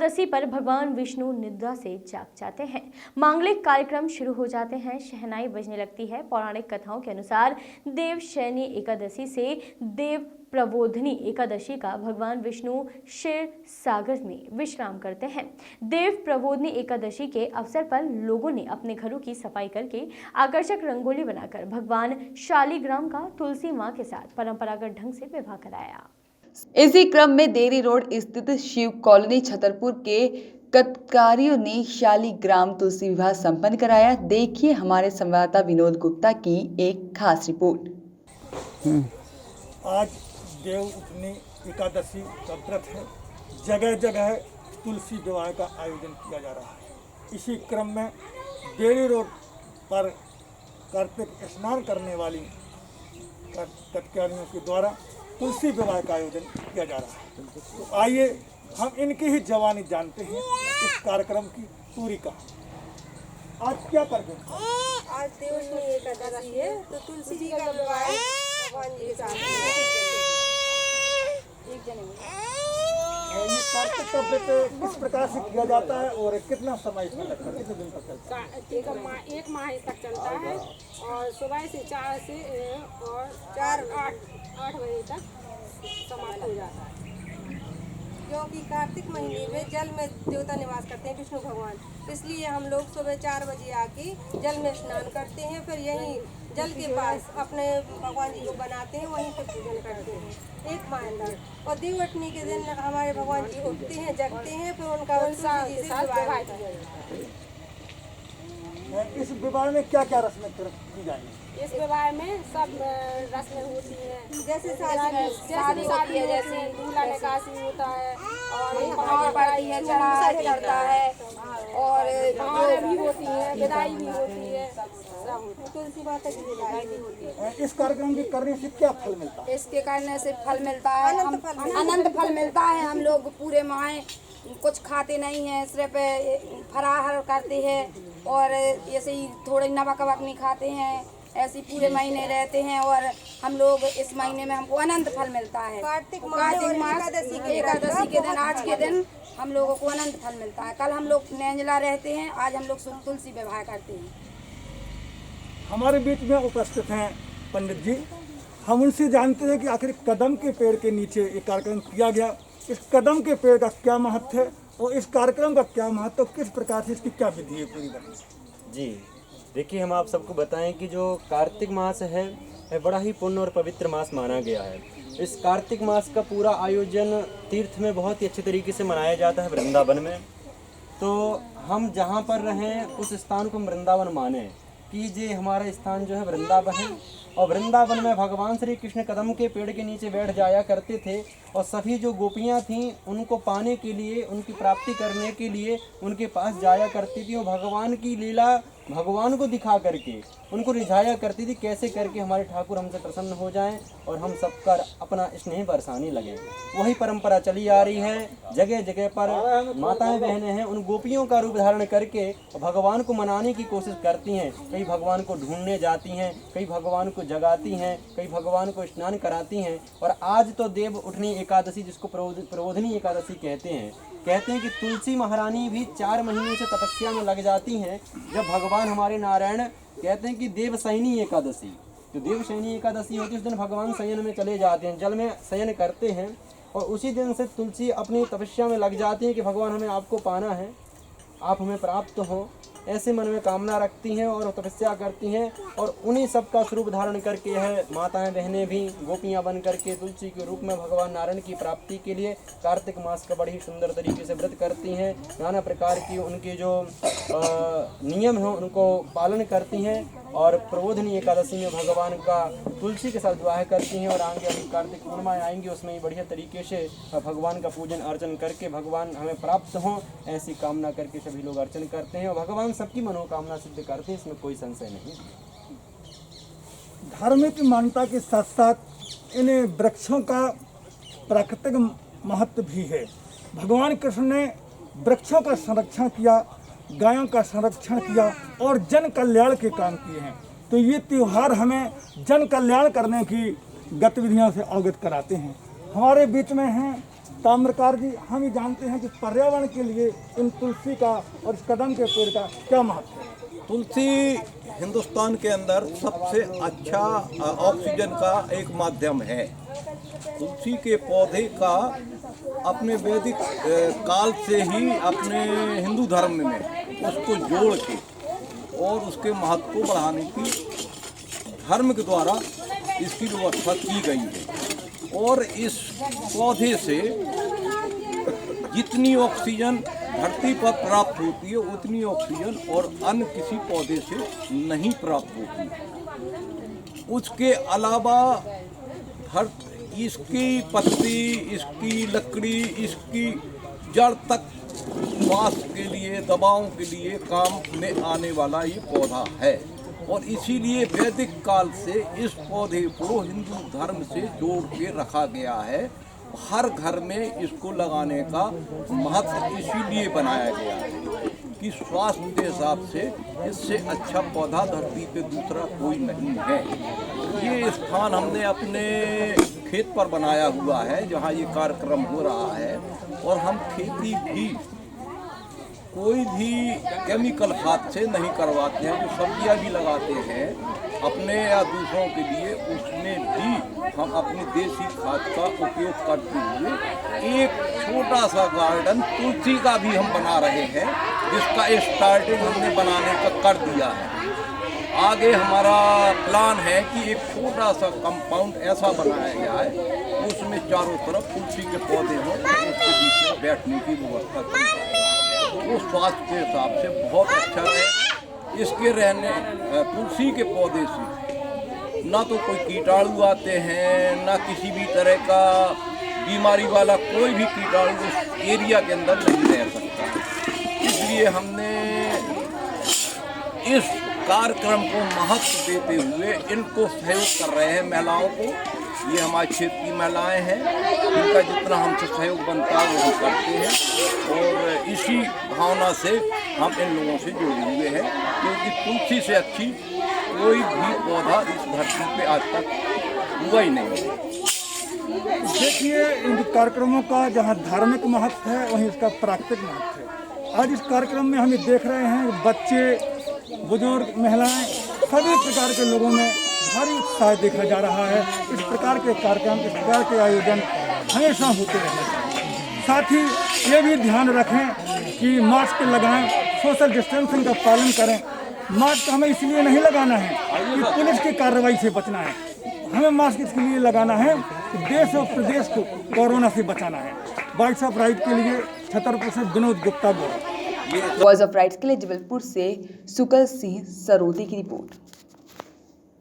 एकादशी पर भगवान विष्णु निद्रा से जाग जाते हैं। मांगलिक कार्यक्रम शुरू हो जाते हैं, शहनाई बजने लगती है। पौराणिक कथाओं के अनुसार देवशयनी एकादशी से देव प्रबोधनी एकादशी का भगवान विष्णु क्षीर सागर में विश्राम करते हैं। देव प्रबोधनी एकादशी के अवसर पर लोगों ने अपने घरों की सफाई करके आकर्षक रंगोली बनाकर भगवान शालीग्राम का तुलसी मां के साथ परंपरागत ढंग से विवाह कराया। इसी क्रम में देरी रोड स्थित शिव कॉलोनी छतरपुर के कत्कारियों ने शालीग्राम तुलसी विवाह संपन्न कराया। देखिए हमारे संवाददाता विनोद गुप्ता की एक खास रिपोर्ट। आज देव उठनी एकादशी का व्रत है। जगह जगह तुलसी विवाह का आयोजन किया जा रहा है। इसी क्रम में देरी रोड पर कार्तिक स्नान करने वाली कत्कारियों के द्वारा तुलसी विवाह का आयोजन किया जा रहा है। तो आइए हम इनकी ही जवानी जानते हैं, इस कार्यक्रम की पूरी कहानी। आज क्या करते हैं? आज देवशयनी एकादशी है, तो तुलसी जी का विवाह भगवान जी के साथ ये कार्तिक का व्रत किस प्रकार से किया जाता है और कितना समय इसमें लगता है, कितने दिन तक चलता है? एक माह तक चलता है और सुबह से 4 से और 8 बजे तक समाप्त हो जाता है। क्योंकि कार्तिक महीने में जल में देवता निवास करते हैं विष्णु भगवान, इसलिए हम लोग सुबह 4 बजे आके जल में स्नान करते हैं। फिर यहीं जल के पास अपने भगवान जी को बनाते हैं, वहीं पर पूजन करते हैं एक माह तक। और देवउठनी के दिन हमारे भगवान जी उठते हैं, जगते हैं, फिर उनका उत्साह के साथ विवाह होता है। इस विवाह में क्या क्या रस्में की जाएंगी? इस विवाह में सब रस्में होती हैं, जैसे शादी है, जैसे दूल्हा निकासी होता है और पढ़ाई है, चढ़ता है और भी होती है, विदाई भी होती है, तुलसी माता की विदाई भी होती है। इस कार्यक्रम के करने से क्या फल मिलता है? इसके करने से फल मिलता है, अनंत फल मिलता है। हम लोग पूरे माह कुछ खाते नहीं हैं, सिर्फ फराहर करते हैं और ऐसे ही थोड़े नमक वमक नहीं खाते हैं, ऐसे पूरे महीने रहते हैं और हम लोग इस महीने में हमको अनंत फल मिलता है। कार्तिक मास एकादशी के दिन, आज के दिन हम लोगों को अनंत फल मिलता है। कल हम लोग निर्जला रहते हैं, आज हम लोग तुलसी विवाह करते हैं। हमारे बीच में उपस्थित हैं पंडित जी। हम उनसे जानते हैं कि आखिर कदम के पेड़ के नीचे ये कार्यक्रम किया गया, इस कदम के पेड़ का क्या महत्व है और इस कार्यक्रम का क्या महत्व, किस प्रकार से इसकी क्या विधि है पूरी बताइए। जी देखिए, हम आप सबको बताएं कि जो कार्तिक मास है बड़ा ही पुण्य और पवित्र मास माना गया है। इस कार्तिक मास का पूरा आयोजन तीर्थ में बहुत ही अच्छे तरीके से मनाया जाता है, वृंदावन में। तो हम जहाँ पर रहें उस स्थान को हम वृंदावन माने कि ये हमारा स्थान जो है वृंदावन है। और वृंदावन में भगवान श्री कृष्ण कदम के पेड़ के नीचे बैठ जाया करते थे और सभी जो गोपियाँ थीं उनको पाने के लिए, उनकी प्राप्ति करने के लिए उनके पास जाया करती थी और भगवान की लीला भगवान को दिखा करके उनको रिझाया करती थी, कैसे करके हमारे ठाकुर हमसे प्रसन्न हो जाएं और हम सबका अपना स्नेह बरसाने लगें। वही परंपरा चली आ रही है। जगह जगह पर माताएं बहनें हैं, उन गोपियों का रूप धारण करके भगवान को मनाने की कोशिश करती हैं। कई भगवान को ढूंढने जाती हैं, कई भगवान को जगाती हैं, कई भगवान को स्नान कराती हैं। और आज तो देव उठनी एकादशी, जिसको प्रबोधनी एकादशी कहते हैं कि तुलसी महारानी भी 4 महीने से तपस्या में लग जाती हैं। जब भगवान हमारे नारायण कहते हैं कि देवशयनी एकादशी, जो देवशयनी एकादशी होती है उस दिन भगवान शयन में चले जाते हैं, जल में शयन करते हैं और उसी दिन से तुलसी अपनी तपस्या में लग जाती है कि भगवान हमें आपको पाना है, आप हमें प्राप्त हो, ऐसे मन में कामना रखती हैं और तपस्या करती हैं। और उन्हीं सब का स्वरूप धारण करके है माताएं बहनें भी गोपियां बन करके तुलसी के रूप में भगवान नारायण की प्राप्ति के लिए कार्तिक मास का बड़ी ही सुंदर तरीके से व्रत करती हैं। नाना प्रकार की उनके जो नियम हैं उनको पालन करती हैं और प्रबोधनी एकादशी में भगवान का तुलसी के साथ विवाह करती हैं। और आगे अभी कार्तिक पूर्णिमा आएंगी, उसमें बढ़िया तरीके से भगवान का पूजन अर्चन करके भगवान हमें प्राप्त हों ऐसी कामना करके सभी लोग अर्चन करते हैं और भगवान सबकी मनोकामना सिद्ध करते हैं, इसमें कोई संशय नहीं। धार्मिक मान्यता के साथ साथ इन वृक्षों का प्राकृतिक महत्व भी है। भगवान कृष्ण ने वृक्षों का संरक्षण किया, गायों का संरक्षण किया और जन कल्याण के काम किए हैं। तो ये त्यौहार हमें जन कल्याण करने की गतिविधियों से अवगत कराते हैं। हमारे बीच में हैं ताम्रकार जी, हम ही जानते हैं कि पर्यावरण के लिए इन तुलसी का और इस कदम के पेड़ का क्या महत्व है? तुलसी हिंदुस्तान के अंदर सबसे अच्छा ऑक्सीजन का एक माध्यम है। तुलसी के पौधे का अपने वैदिक काल से ही अपने हिंदू धर्म में उसको जोड़ के और उसके महत्व को बढ़ाने की धर्म के द्वारा इसकी व्यवस्था की गई है। और इस पौधे से जितनी ऑक्सीजन धरती पर प्राप्त होती है उतनी ऑक्सीजन और अन्य किसी पौधे से नहीं प्राप्त होती। उसके अलावा इसकी पत्ती, इसकी लकड़ी, इसकी जड़ तक स्वास्थ्य के लिए, दवाओं के लिए काम में आने वाला ये पौधा है। और इसीलिए वैदिक काल से इस पौधे को हिंदू धर्म से जोड़ के रखा गया है। हर घर में इसको लगाने का महत्व इसीलिए बनाया गया है कि स्वास्थ्य के हिसाब से इससे अच्छा पौधा धरती पे दूसरा कोई नहीं है। ये स्थान हमने अपने खेत पर बनाया हुआ है जहाँ ये कार्यक्रम हो रहा है। और हम खेती भी कोई भी केमिकल खाद से नहीं करवाते हैं। जो सब्जियां भी लगाते हैं अपने या दूसरों के लिए, उसमें भी हम अपनी देसी खाद का उपयोग करते हुए एक छोटा सा गार्डन तुलसी का भी हम बना रहे हैं, जिसका स्टार्टिंग हमने बनाने का कर दिया है। आगे हमारा प्लान है कि एक छोटा सा कंपाउंड ऐसा बनाया गया है, उसमें चारों तरफ तुलसी के पौधे हों, उसके बीच में बैठने की व्यवस्था की जाए। वो स्वास्थ्य के हिसाब से बहुत अच्छा है। इसके रहने तुलसी के पौधे से ना तो कोई कीटाणु आते हैं, ना किसी भी तरह का बीमारी वाला कोई भी कीटाणु उस एरिया के अंदर नहीं रह सकता। इसलिए हमने इस कार्यक्रम को महत्व देते हुए इनको सहयोग कर रहे हैं महिलाओं को। ये हमारे क्षेत्र की महिलाएं हैं, इनका जितना हमसे सहयोग बनता है वो हम करते हैं। और इसी भावना से हम इन लोगों से जुड़े हुए हैं, क्योंकि तुलसी से अच्छी कोई भी पौधा इस धरती पे आज तक हुआ ही नहीं है। देखिए, इन कार्यक्रमों का जहाँ धार्मिक महत्व है वहीं इसका प्राकृतिक महत्व है। आज इस कार्यक्रम में हम ये देख रहे हैं बच्चे, बुजुर्ग, महिलाएं, सभी प्रकार के लोगों में भारी उत्साह देखा जा रहा है। इस प्रकार के कार्यक्रम, इस प्रकार के आयोजन हमेशा होते रहने चाहिए। साथ ही ये भी ध्यान रखें कि मास्क लगाएं, सोशल डिस्टेंसिंग का पालन करें। मास्क हमें इसलिए नहीं लगाना है कि पुलिस की कार्रवाई से बचना है, हमें मास्क इसलिए लगाना है कि देश और प्रदेश को कोरोना से बचाना है। वॉइस ऑफ राइट के लिए छतरपुर से विनोद गुप्ता बोल। वॉइस ऑफ राइट्स के लिए जबलपुर से सुकल सिंह सरोदे की रिपोर्ट।